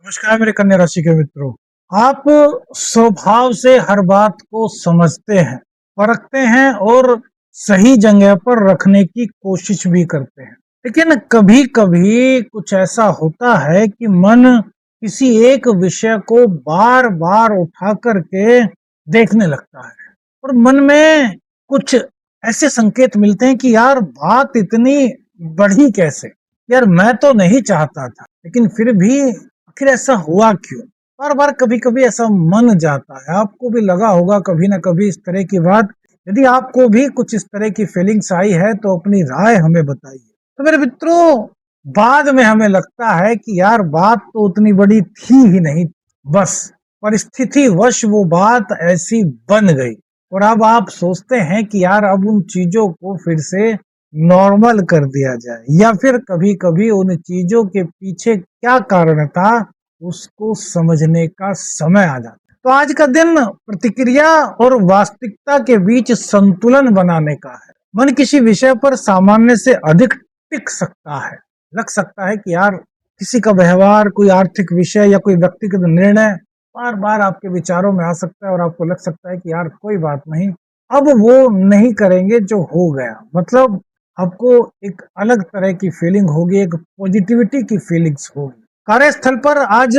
नमस्कार मेरे कन्या राशि के मित्रों। आप स्वभाव से हर बात को समझते हैं, परखते हैं और सही जगह पर रखने की कोशिश भी करते हैं। लेकिन कभी कभी कुछ ऐसा होता है कि मन किसी एक विषय को बार बार उठा करके देखने लगता है और मन में कुछ ऐसे संकेत मिलते हैं कि यार बात इतनी बढ़ी कैसे। यार मैं तो नहीं चाहता था, लेकिन फिर भी आखिर ऐसा हुआ क्यों? बार बार कभी कभी ऐसा मन जाता है। आपको भी लगा होगा कभी ना कभी इस तरह की बात। यदि आपको भी कुछ इस तरह की फीलिंग्स आई है तो अपनी राय हमें बताइए। तो मेरे मित्रों, बाद में हमें लगता है कि यार बात तो उतनी बड़ी थी ही नहीं, बस परिस्थिति वश वो बात ऐसी बन गई। और अब आप सोचते हैं कि यार अब उन चीजों को फिर से नॉर्मल कर दिया जाए, या फिर कभी कभी उन चीजों के पीछे क्या कारण था उसको समझने का समय आ जाता है। तो आज का दिन प्रतिक्रिया और वास्तविकता के बीच संतुलन बनाने का है। मन किसी विषय पर सामान्य से अधिक टिक सकता है। लग सकता है कि यार किसी का व्यवहार, कोई आर्थिक विषय या कोई व्यक्तिगत निर्णय बार बार आपके विचारों में आ सकता है और आपको लग सकता है कि यार कोई बात नहीं, अब वो नहीं करेंगे जो हो गया। मतलब आपको एक अलग तरह की फीलिंग होगी, एक पॉजिटिविटी की फीलिंग्स होगी। कार्यस्थल पर आज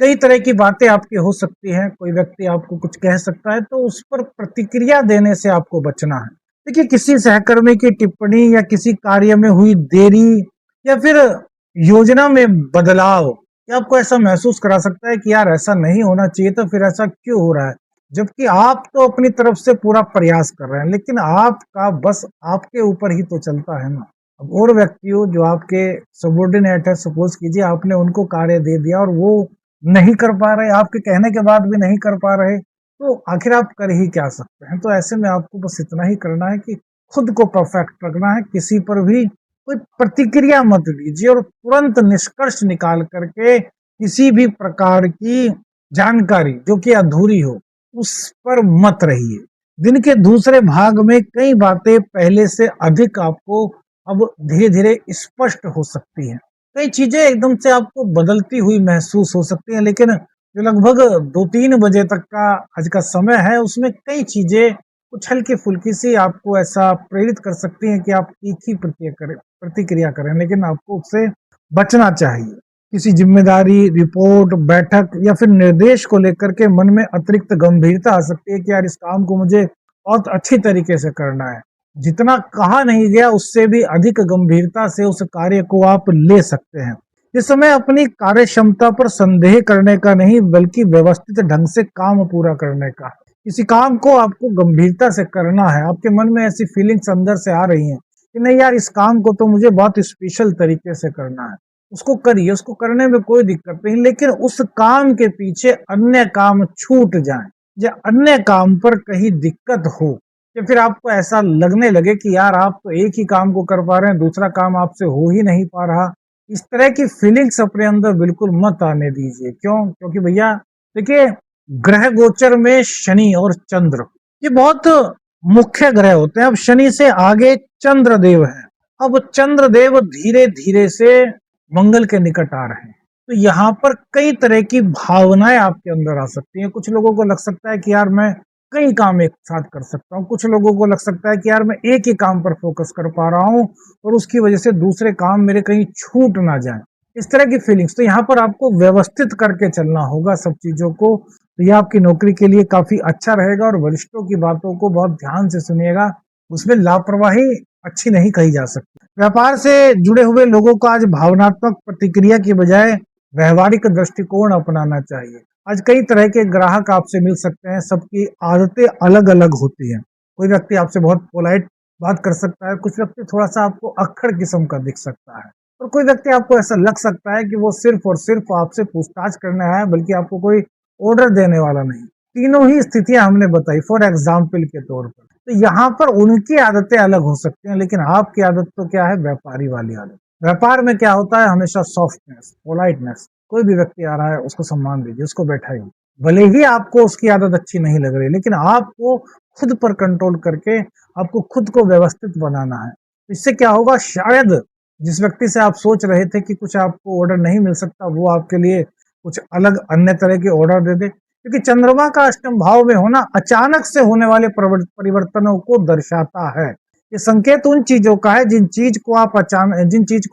कई तरह की बातें आपकी हो सकती हैं। कोई व्यक्ति आपको कुछ कह सकता है तो उस पर प्रतिक्रिया देने से आपको बचना है। देखिए, किसी सहकर्मी की टिप्पणी या किसी कार्य में हुई देरी या फिर योजना में बदलाव, ये आपको ऐसा महसूस करा सकता है कि यार ऐसा नहीं होना चाहिए, तो फिर ऐसा क्यों हो रहा है, जबकि आप तो अपनी तरफ से पूरा प्रयास कर रहे हैं। लेकिन आपका बस आपके ऊपर ही तो चलता है ना। अब और व्यक्तियों जो आपके सबॉर्डिनेट है, सपोज कीजिए आपने उनको कार्य दे दिया और वो नहीं कर पा रहे, आपके कहने के बाद भी नहीं कर पा रहे, तो आखिर आप कर ही क्या सकते हैं। तो ऐसे में आपको बस इतना ही करना है कि खुद को परफेक्ट रखना है। किसी पर भी कोई प्रतिक्रिया मत दीजिए और तुरंत निष्कर्ष निकाल करके किसी भी प्रकार की जानकारी जो कि अधूरी हो उस पर मत रहिए। दिन के दूसरे भाग में कई बातें पहले से अधिक आपको अब धीरे धीरे स्पष्ट हो सकती हैं। कई चीजें एकदम से आपको बदलती हुई महसूस हो सकती हैं, लेकिन जो लगभग 2-3 बजे तक का आज का समय है उसमें कई चीजें कुछ हल्की फुल्की सी आपको ऐसा प्रेरित कर सकती हैं कि आप एक ही प्रतिक्रिया करें, लेकिन आपको उससे बचना चाहिए। किसी जिम्मेदारी, रिपोर्ट, बैठक या फिर निर्देश को लेकर के मन में अतिरिक्त गंभीरता आ सकती है कि यार इस काम को मुझे बहुत अच्छी तरीके से करना है। जितना कहा नहीं गया उससे भी अधिक गंभीरता से उस कार्य को आप ले सकते हैं। इस समय अपनी कार्य क्षमता पर संदेह करने का नहीं, बल्कि व्यवस्थित ढंग से काम पूरा करने का। किसी काम को आपको गंभीरता से करना है। आपके मन में ऐसी फीलिंग्स अंदर से आ रही हैं कि नहीं यार, इस काम को तो मुझे बहुत स्पेशल तरीके से करना है, उसको करिए, उसको करने में कोई दिक्कत नहीं। लेकिन उस काम के पीछे अन्य काम छूट जाए या अन्य काम पर कहीं दिक्कत हो, या फिर आपको ऐसा लगने लगे कि यार आप तो एक ही काम को कर पा रहे हैं, दूसरा काम आपसे हो ही नहीं पा रहा, इस तरह की फीलिंग्स अपने अंदर बिल्कुल मत आने दीजिए। क्यों? क्योंकि भैया देखिए, ग्रह गोचर में शनि और चंद्र ये बहुत मुख्य ग्रह होते हैं। अब शनि से आगे चंद्रदेव है। अब चंद्रदेव धीरे धीरे से मंगल के निकट आ रहे हैं, तो यहाँ पर कई तरह की भावनाएं आपके अंदर आ सकती हैं। कुछ लोगों को लग सकता है कि यार मैं कई काम एक साथ कर सकता हूँ, कुछ लोगों को लग सकता है कि यार मैं एक ही काम पर फोकस कर पा रहा हूँ और उसकी वजह से दूसरे काम मेरे कहीं छूट ना जाए, इस तरह की फीलिंग्स। तो यहाँ पर आपको व्यवस्थित करके चलना होगा सब चीजों को। तो ये आपकी नौकरी के लिए काफी अच्छा रहेगा। और वरिष्ठों की बातों को बहुत ध्यान से सुनिएगा, उसमें लापरवाही अच्छी नहीं कही जा सकती। व्यापार से जुड़े हुए लोगों को आज भावनात्मक प्रतिक्रिया की बजाय व्यवहारिक दृष्टिकोण अपनाना चाहिए। आज कई तरह के ग्राहक आपसे मिल सकते हैं, सबकी आदतें अलग अलग होती हैं। कोई व्यक्ति आपसे बहुत पोलाइट बात कर सकता है, कुछ व्यक्ति थोड़ा सा आपको अक्खड़ किस्म का दिख सकता है, और कोई व्यक्ति आपको ऐसा लग सकता है कि वो सिर्फ और सिर्फ आपसे पूछताछ करने आया है, बल्कि आपको कोई ऑर्डर देने वाला नहीं। तीनों ही स्थितियां हमने बताई फॉर एग्जाम्पल के तौर पर। तो यहाँ पर उनकी आदतें अलग हो सकती हैं, लेकिन आपकी आदत तो क्या है? व्यापारी वाली आदत। व्यापार में क्या होता है? हमेशा सॉफ्टनेस, पोलाइटनेस। कोई भी व्यक्ति आ रहा है उसको सम्मान दीजिए, उसको बैठाइए। भले ही आपको उसकी आदत अच्छी नहीं लग रही, लेकिन आपको खुद पर कंट्रोल करके आपको खुद को व्यवस्थित बनाना है। इससे क्या होगा? शायद जिस व्यक्ति से आप सोच रहे थे कि कुछ आपको ऑर्डर नहीं मिल सकता, वो आपके लिए कुछ अलग अन्य तरह के ऑर्डर दे दे, क्योंकि चंद्रमा का अष्टम भाव में होना अचानक से होने वाले परिवर्तनों को दर्शाता है। ये संकेत उन चीजों का है जिन चीज को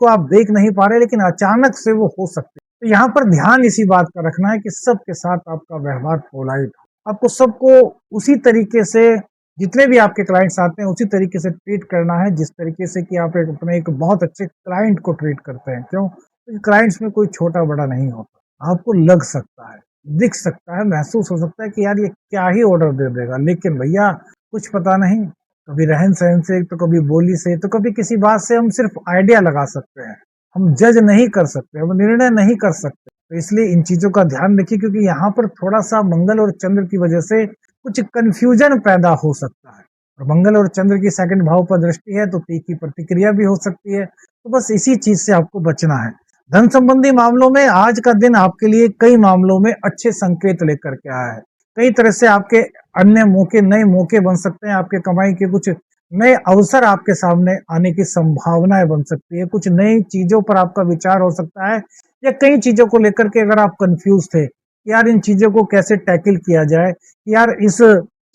आप देख नहीं पा रहे, लेकिन अचानक से वो हो सकती है। तो यहाँ पर ध्यान इसी बात का रखना है कि सबके साथ आपका व्यवहार पोलाइट हो। आपको सबको उसी तरीके से, जितने भी आपके क्लाइंट्स आते हैं उसी तरीके से ट्रीट करना है जिस तरीके से कि आप अपने एक बहुत अच्छे क्लाइंट को ट्रीट करते हैं। क्यों? क्योंकि क्लाइंट्स में कोई छोटा बड़ा नहीं होता। आपको लग सकता है, दिख सकता है, महसूस हो सकता है कि यार ये क्या ही ऑर्डर दे देगा, लेकिन भैया कुछ पता नहीं, कभी रहन सहन से, तो कभी बोली से, तो कभी किसी बात से हम सिर्फ आइडिया लगा सकते हैं, हम जज नहीं कर सकते, हम निर्णय नहीं कर सकते। तो इसलिए इन चीजों का ध्यान रखिए, क्योंकि यहाँ पर थोड़ा सा मंगल और चंद्र की वजह से कुछ कंफ्यूजन पैदा हो सकता है। और मंगल और चंद्र की सेकंड भाव पर दृष्टि है तो तीखी प्रतिक्रिया भी हो सकती है। तो बस इसी चीज से आपको बचना है। धन संबंधी मामलों में आज का दिन आपके लिए कई मामलों में अच्छे संकेत लेकर के आया है। कई तरह से आपके अन्य मौके, नए मौके बन सकते हैं। आपके कमाई के कुछ नए अवसर आपके सामने आने की संभावनाएं बन सकती है। कुछ नई चीजों पर आपका विचार हो सकता है, या कई चीजों को लेकर के अगर आप कंफ्यूज थे यार इन चीजों को कैसे टैकल किया जाए, यार इस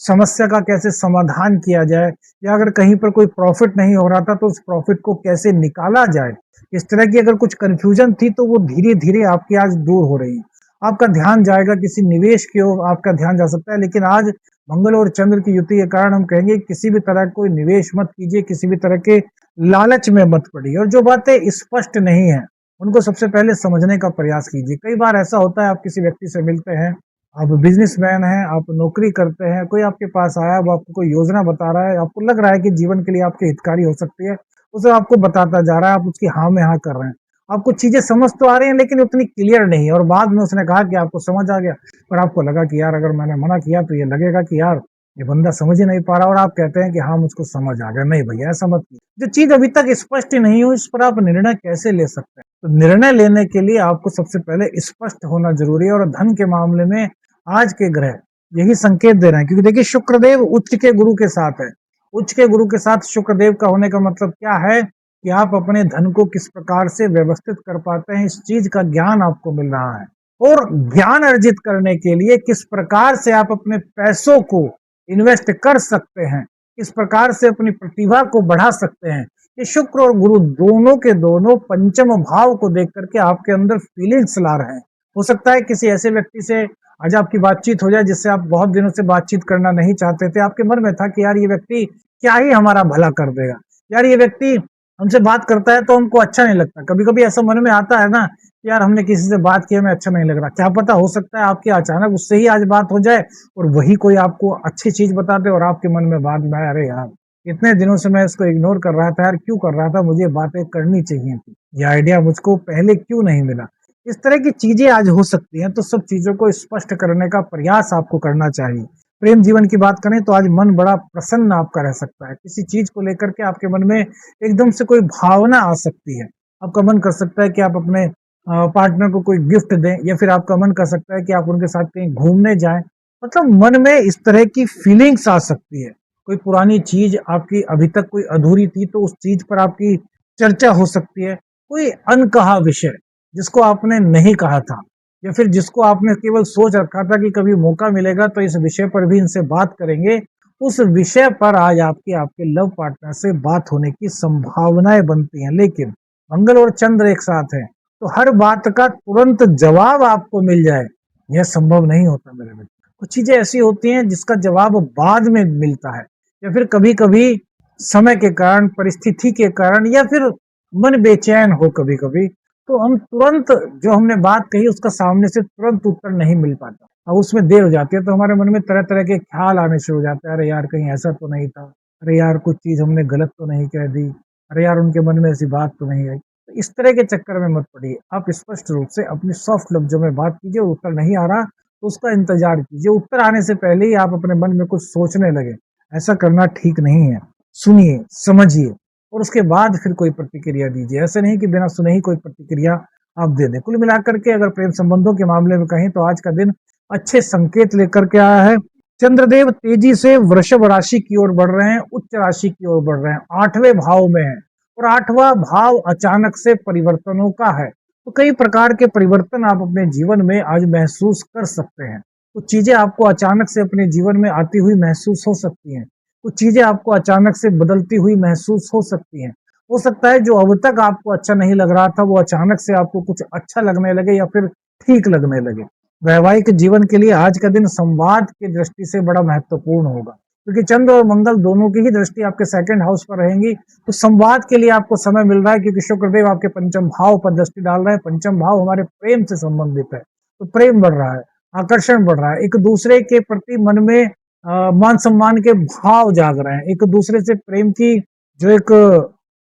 समस्या का कैसे समाधान किया जाए, या अगर कहीं पर कोई प्रॉफिट नहीं हो रहा था तो उस प्रॉफिट को कैसे निकाला जाए, इस तरह की अगर कुछ कंफ्यूजन थी तो वो धीरे धीरे आपकी आज दूर हो रही है। आपका ध्यान जाएगा किसी निवेश की ओर, आपका ध्यान जा सकता है। लेकिन आज मंगल और चंद्र की युति के कारण हम कहेंगे किसी भी तरह कोई निवेश मत कीजिए, किसी भी तरह के लालच में मत पड़िए, और जो बातें स्पष्ट नहीं है उनको सबसे पहले समझने का प्रयास कीजिए। कई बार ऐसा होता है, आप किसी व्यक्ति से मिलते हैं, आप बिजनेसमैन हैं, आप नौकरी करते हैं, कोई आपके पास आया, वो आपको कोई योजना बता रहा है, आपको लग रहा है कि जीवन के लिए आपके हितकारी हो सकती है, उसे आपको बताता जा रहा है, आप उसकी हाँ में हाँ कर रहे हैं। आपको चीजें समझ तो आ रही हैं लेकिन उतनी क्लियर नहीं है, और बाद में उसने कहा कि आपको समझ आ गया, पर आपको लगा कि यार अगर मैंने मना किया तो ये लगेगा कि यार ये बंदा समझ ही नहीं पा रहा, और आप कहते हैं कि हाँ मुझको समझ आ गया। नहीं भैया, ऐसा मत कीजिए। जो चीज अभी तक स्पष्ट नहीं हो इस पर आप निर्णय कैसे ले सकते हैं? तो निर्णय लेने के लिए आपको सबसे पहले स्पष्ट होना जरूरी है। और धन के मामले में आज के ग्रह यही संकेत दे रहे हैं, क्योंकि देखिए शुक्रदेव उच्च के गुरु के साथ है। उच्च के गुरु के साथ शुक्रदेव का होने का मतलब क्या है कि आप अपने धन को किस प्रकार से व्यवस्थित कर पाते हैं, इस चीज का ज्ञान आपको मिल रहा है। और ज्ञान अर्जित करने के लिए किस प्रकार से आप अपने पैसों को इन्वेस्ट कर सकते हैं, किस प्रकार से अपनी प्रतिभा को बढ़ा सकते हैं, ये शुक्र और गुरु दोनों के दोनों पंचम भाव को देख करके आपके अंदर फीलिंग्स ला रहे हैं। हो सकता है किसी ऐसे व्यक्ति से आज आपकी बातचीत हो जाए जिससे आप बहुत दिनों से बातचीत करना नहीं चाहते थे। आपके मन में था कि यार ये व्यक्ति क्या ही हमारा भला कर देगा, यार ये व्यक्ति हमसे बात करता है तो हमको अच्छा नहीं लगता। कभी कभी ऐसा मन में आता है ना कि यार हमने किसी से बात की, हमें अच्छा नहीं लग रहा। क्या पता, हो सकता है आपकी अचानक उससे ही आज बात हो जाए और वही कोई आपको अच्छी चीज बता दे, और आपके मन में बात में आए, अरे यार इतने दिनों से मैं इसको इग्नोर कर रहा था, यार क्यों कर रहा था, मुझे बातें करनी चाहिए थी, ये आइडिया मुझको पहले क्यों नहीं मिला। इस तरह की चीजें आज हो सकती हैं। तो सब चीजों को स्पष्ट करने का प्रयास आपको करना चाहिए। प्रेम जीवन की बात करें तो आज मन बड़ा प्रसन्न आपका रह सकता है। किसी चीज को लेकर के आपके मन में एकदम से कोई भावना आ सकती है। आपका मन कर सकता है कि आप अपने पार्टनर को कोई गिफ्ट दें, या फिर आपका मन कर सकता है कि आप उनके साथ कहीं घूमने जाएं। मतलब मन में इस तरह की फीलिंग्स आ सकती है। कोई पुरानी चीज आपकी अभी तक कोई अधूरी थी तो उस चीज पर आपकी चर्चा हो सकती है। कोई अनकहा विषय जिसको आपने नहीं कहा था, या फिर जिसको आपने केवल सोच रखा था कि कभी मौका मिलेगा तो इस विषय पर भी इनसे बात करेंगे, उस विषय पर आज आपके आपके लव पार्टनर से बात होने की संभावनाएं बनती हैं। लेकिन मंगल और चंद्र एक साथ हैं तो हर बात का तुरंत जवाब आपको मिल जाए यह संभव नहीं होता मेरे मित्र। कुछ चीजें ऐसी होती हैं जिसका जवाब बाद में मिलता है, या फिर कभी कभी समय के कारण, परिस्थिति के कारण, या फिर मन बेचैन हो कभी कभी, तो हम तुरंत जो हमने बात कही उसका सामने से तुरंत उत्तर नहीं मिल पाता, और उसमें देर हो जाती है। तो हमारे मन में तरह तरह के ख्याल आने शुरू हो जाते हैं, अरे यार कहीं ऐसा तो नहीं था, अरे यार कुछ चीज हमने गलत तो नहीं कह दी, अरे यार उनके मन में ऐसी बात तो नहीं आई। तो इस तरह के चक्कर में मत पड़िए। आप स्पष्ट रूप से अपनी सॉफ्ट लफ्जों में बात कीजिए, और उत्तर नहीं आ रहा तो उसका इंतजार कीजिए। उत्तर आने से पहले ही आप अपने मन में कुछ सोचने लगे, ऐसा करना ठीक नहीं है। सुनिए, समझिए, और उसके बाद फिर कोई प्रतिक्रिया दीजिए। ऐसे नहीं कि बिना सुने ही कोई प्रतिक्रिया आप दे दें। कुल मिलाकर के अगर प्रेम संबंधों के मामले में कहें तो आज का दिन अच्छे संकेत लेकर के आया है। चंद्रदेव तेजी से वृषभ राशि की ओर बढ़ रहे हैं, उच्च राशि की ओर बढ़ रहे हैं, 8वें भाव में है, और 8वां भाव अचानक से परिवर्तनों का है। तो कई प्रकार के परिवर्तन आप अपने जीवन में आज महसूस कर सकते हैं। कुछ चीजें आपको अचानक से अपने जीवन में आती हुई महसूस हो सकती हैं। कुछ चीजें आपको अचानक से बदलती हुई महसूस हो सकती हैं। हो सकता है जो अब तक आपको अच्छा नहीं लग रहा था वो अचानक से आपको कुछ अच्छा लगने लगे या फिर ठीक लगने लगे। वैवाहिक जीवन के लिए आज का दिन संवाद की दृष्टि से बड़ा महत्वपूर्ण होगा, क्योंकि चंद्र और मंगल दोनों की ही दृष्टि आपके सेकंड हाउस पर रहेंगी। तो संवाद के लिए आपको समय मिल रहा है, क्योंकि शुक्रदेव आपके पंचम भाव पर दृष्टि डाल रहे हैं। पंचम भाव हमारे प्रेम से संबंधित है, तो प्रेम बढ़ रहा है, आकर्षण बढ़ रहा है, एक दूसरे के प्रति मन में मान सम्मान के भाव जाग रहे हैं, एक दूसरे से प्रेम की जो एक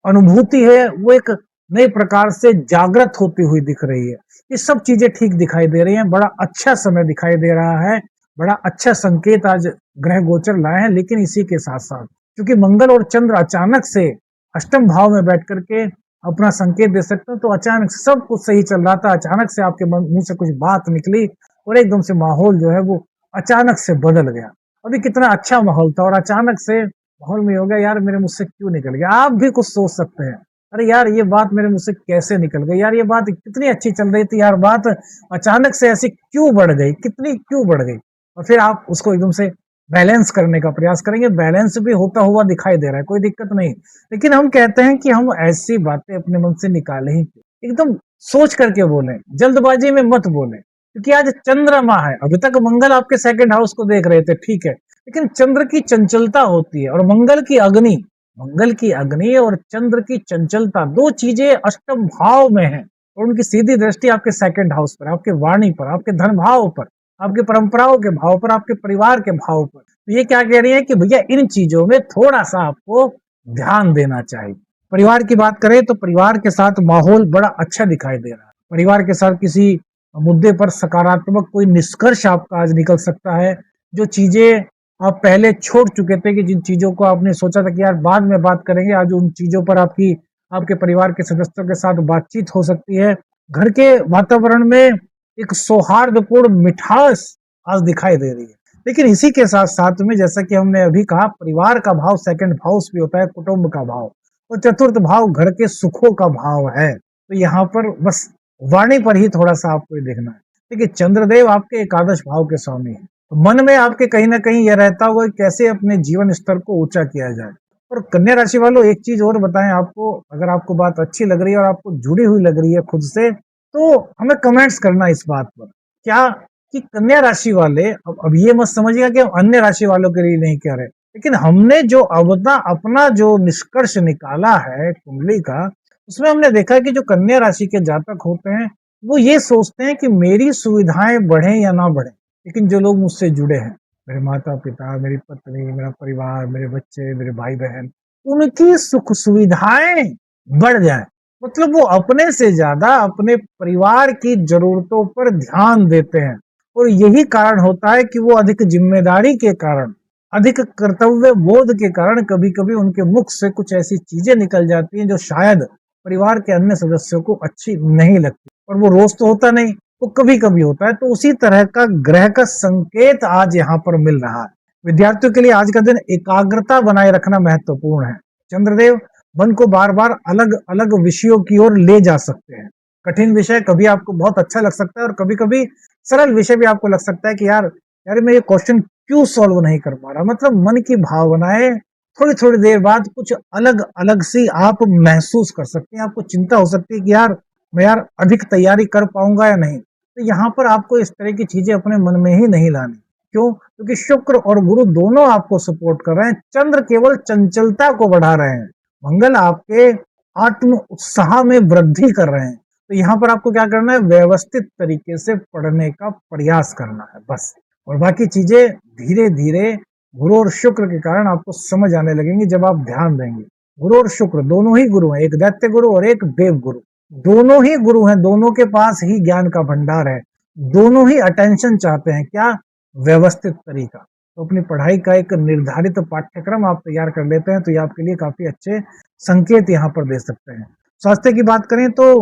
अनुभूति है वो एक नए प्रकार से जागृत होती हुई दिख रही है। ये सब चीजें ठीक दिखाई दे रही हैं। बड़ा अच्छा समय दिखाई दे रहा है, बड़ा अच्छा संकेत आज ग्रह गोचर लाए हैं। लेकिन इसी के साथ साथ क्योंकि मंगल और चंद्र अचानक से अष्टम भाव में बैठ करके अपना संकेत दे सकते हैं, तो अचानक से सब कुछ सही चल रहा था, अचानक से आपके मुंह से कुछ बात निकली और एकदम से माहौल जो है वो अचानक से बदल गया। अभी कितना अच्छा माहौल था और अचानक से माहौल में हो गया, यार मेरे मुझसे क्यों निकल गया। आप भी कुछ सोच सकते हैं, अरे यार ये बात मेरे मुझसे कैसे निकल गई, यार ये बात कितनी अच्छी चल रही थी, यार बात अचानक से ऐसी क्यों बढ़ गई, कितनी क्यों बढ़ गई। और फिर आप उसको एकदम से बैलेंस करने का प्रयास करेंगे। बैलेंस भी होता हुआ दिखाई दे रहा है, कोई दिक्कत नहीं। लेकिन हम कहते हैं कि हम ऐसी बातें अपने मन से निकालें ही क्यों? एकदम सोच करके बोलें, जल्दबाजी में मत बोलें, क्योंकि आज चंद्रमा है। अभी तक मंगल आपके सेकंड हाउस को देख रहे थे, ठीक है, लेकिन चंद्र की चंचलता होती है और मंगल की अग्नि और चंद्र की चंचलता, दो चीजें अष्टम भाव में हैं और उनकी सीधी दृष्टि आपके सेकंड हाउस पर, आपके वाणी पर, आपके धन भाव पर, आपकी परंपराओं के भाव पर, आपके परिवार के भाव पर। तो ये क्या कह रही है कि भैया इन चीजों में थोड़ा सा आपको ध्यान देना चाहिए। परिवार की बात करें तो परिवार के साथ माहौल बड़ा अच्छा दिखाई दे रहा है। परिवार के साथ किसी मुद्दे पर सकारात्मक कोई निष्कर्ष आपका आज निकल सकता है। जो चीजें आप पहले छोड़ चुके थे, कि जिन चीजों को आपने सोचा था कि यार बाद में बात करेंगे, आज उन चीजों पर आपकी आपके परिवार के सदस्यों के साथ बातचीत हो सकती है। घर के वातावरण में एक सौहार्दपूर्ण मिठास आज दिखाई दे रही है। लेकिन इसी के साथ साथ में जैसा कि हमने अभी कहा, परिवार का भाव सेकंड हाउस भी होता है, कुटुंब का भाव, और चतुर्थ भाव घर के सुखों का भाव है। तो यहाँ पर बस वाणी पर ही थोड़ा सा आपको ये देखना है। देखिए चंद्रदेव आपके एकादश भाव के स्वामी है, तो मन में आपके कहीं ना कहीं यह रहता होगा कि कैसे अपने जीवन स्तर को ऊंचा किया जाए। और कन्या राशि वालों एक चीज और बताएं आपको, अगर आपको बात अच्छी लग रही है और आपको जुड़ी हुई लग रही है खुद से, तो हमें कमेंट्स करना इस बात पर क्या कि कन्या राशि वाले, अब ये मत समझिएगा कि हम अन्य राशि वालों के लिए नहीं कह रहे, लेकिन हमने जो अपना जो निष्कर्ष निकाला है कुंडली का, उसमें हमने देखा कि जो कन्या राशि के जातक होते हैं वो ये सोचते हैं कि मेरी सुविधाएं बढ़े या ना बढ़े, लेकिन जो लोग मुझसे जुड़े हैं, मेरे माता पिता, मेरी पत्नी, मेरा परिवार, मेरे बच्चे, मेरे भाई बहन, उनकी सुख सुविधाएं बढ़ जाए, मतलब वो अपने से ज्यादा अपने परिवार की जरूरतों पर ध्यान देते हैं। और यही कारण होता है कि वो अधिक जिम्मेदारी के कारण, अधिक कर्तव्य बोध के कारण कभी कभी उनके मुख से कुछ ऐसी चीजें निकल जाती हैं जो शायद परिवार के अन्य सदस्यों को अच्छी नहीं लगती। और वो रोज तो होता नहीं, वो कभी कभी होता है। तो उसी तरह का ग्रह का संकेत आज यहाँ पर मिल रहा है। विद्यार्थियों के लिए आज का दिन एकाग्रता बनाए रखना महत्वपूर्ण है। चंद्रदेव मन को बार बार अलग अलग विषयों की ओर ले जा सकते हैं। कठिन विषय कभी आपको बहुत अच्छा लग सकता है और कभी कभी सरल विषय भी आपको लग सकता है कि यार यार मैं ये क्वेश्चन क्यों सॉल्व नहीं कर पा रहा। मतलब मन की भावनाएं थोड़ी थोड़ी देर बाद कुछ अलग अलग सी आप महसूस कर सकते हैं। आपको चिंता हो सकती है कि यार मैं अधिक तैयारी कर पाऊंगा या नहीं। तो यहाँ पर आपको इस तरह की चीजें अपने मन में ही नहीं लानी। क्यों? क्योंकि शुक्र और गुरु दोनों आपको सपोर्ट कर रहे हैं, चंद्र केवल चंचलता को बढ़ा रहे हैं, मंगल आपके आत्म उत्साह में वृद्धि कर रहे हैं। तो यहाँ पर आपको क्या करना है, व्यवस्थित तरीके से पढ़ने का प्रयास करना है बस। और बाकी चीजें धीरे धीरे गुरु और शुक्र के कारण आपको समझ आने लगेंगी जब आप ध्यान देंगे। गुरु और शुक्र दोनों ही गुरु हैं, एक दैत्य गुरु और एक देव गुरु, दोनों ही गुरु हैं, दोनों के पास ही ज्ञान का भंडार है, दोनों ही अटेंशन चाहते हैं। क्या? व्यवस्थित तरीका। तो अपनी पढ़ाई का एक निर्धारित पाठ्यक्रम आप तैयार कर लेते हैं तो ये आपके लिए काफी अच्छे संकेत यहाँ पर दे सकते हैं। स्वास्थ्य की बात करें तो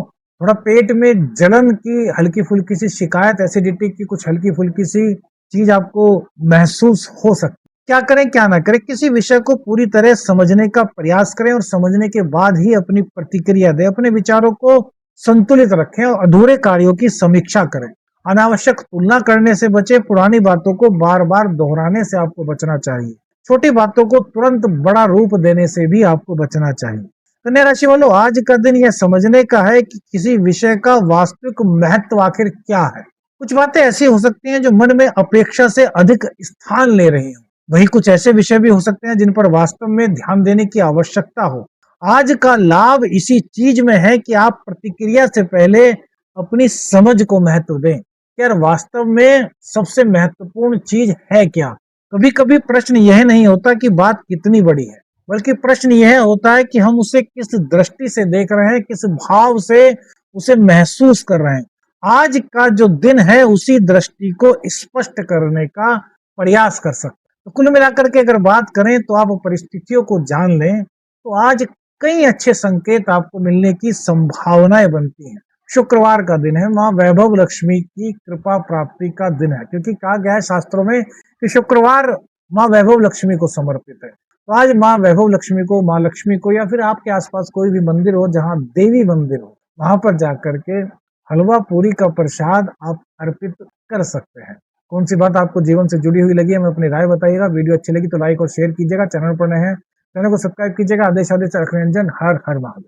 थोड़ा पेट में जलन की हल्की फुल्की सी शिकायत, एसिडिटी की कुछ हल्की फुल्की सी चीज आपको महसूस हो सकती है। क्या करें क्या ना करें, किसी विषय को पूरी तरह समझने का प्रयास करें और समझने के बाद ही अपनी प्रतिक्रिया दें, अपने विचारों को संतुलित रखें और अधूरे कार्यों की समीक्षा करें। अनावश्यक तुलना करने से बचे, पुरानी बातों को बार बार दोहराने से आपको बचना चाहिए। छोटी बातों को तुरंत बड़ा रूप देने से भी आपको बचना चाहिए। कन्या राशि वालों, आज का दिन यह समझने का है कि किसी विषय का वास्तविक महत्व आखिर क्या है। कुछ बातें ऐसी हो सकती हैं जो मन में अपेक्षा से अधिक स्थान ले रही हो, वही कुछ ऐसे विषय भी हो सकते हैं जिन पर वास्तव में ध्यान देने की आवश्यकता हो। आज का लाभ इसी चीज में है कि आप प्रतिक्रिया से पहले अपनी समझ को महत्व दें। यार, वास्तव में सबसे महत्वपूर्ण चीज है क्या? कभी कभी प्रश्न यह नहीं होता कि बात कितनी बड़ी है, बल्कि प्रश्न यह होता है कि हम उसे किस दृष्टि से देख रहे हैं, किस भाव से उसे महसूस कर रहे हैं। आज का जो दिन है उसी दृष्टि को स्पष्ट करने का प्रयास कर सकते हैं। तो कुल मिलाकर के अगर बात करें तो आप परिस्थितियों को जान लें तो आज कई अच्छे संकेत आपको मिलने की संभावनाएं बनती हैं। शुक्रवार का दिन है, माँ वैभव लक्ष्मी की कृपा प्राप्ति का दिन है, क्योंकि कहा गया है शास्त्रों में कि शुक्रवार माँ वैभव लक्ष्मी को समर्पित है। तो आज माँ वैभव लक्ष्मी को, माँ लक्ष्मी को, या फिर आपके आसपास कोई भी मंदिर हो जहाँ देवी मंदिर हो, वहां पर जाकर के हलवा पूरी का प्रसाद आप अर्पित कर सकते हैं। कौन सी बात आपको जीवन से जुड़ी हुई लगी, हमें अपनी राय बताइएगा। वीडियो अच्छी लगी तो लाइक और शेयर कीजिएगा। चैनल पर नए हैं, चैनल को सब्सक्राइब कीजिएगा। आदेश आदेश रख रंजन, हर हर महादेव।